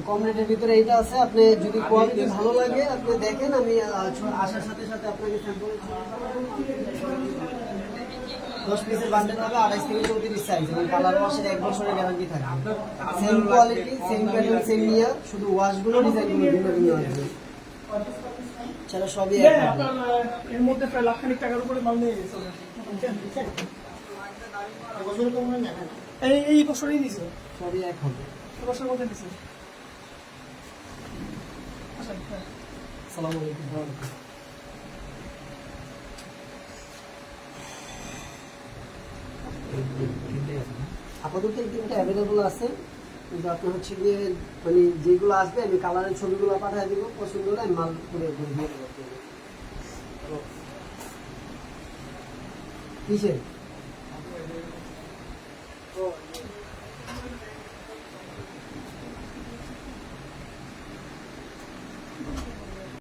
কম রেটের ভিতরে এইটা আছে, আপনি যদি কোয়ালিটি ভালো লাগে আপনি দেখেন, আমি আসার সাথে সাথে আপনাকে স্যাম্পল 10 পিসের বান্ডেল হবে 28 থেকে 34 সাইজ এবং কালার ওয়াশের 1 বছরের গ্যারান্টি থাকবে। Same quality, same pattern, same ইয়ার, শুধু ওয়াশগুলো ডিজাইনগুলো ভিন্ন ভিন্ন আসবে। সেটা সবই এক হবে। এর মধ্যে প্রায় লাখখানিক টাকার উপরে মাল নিয়ে গেছে। এই বছরই দিছে, সবই এক হবে। বছরের মধ্যে দিছে। আসসালামু আলাইকুম। আপাতত এই তিনটা অ্যাভেলেবল আছে, কিন্তু আপনার হচ্ছে গিয়ে মানে যেগুলো আসবে আমি কালারের ছবিগুলো পাঠিয়ে দিব, পছন্দ হলে আমি মাল করে দিয়ে দেবো। কিসের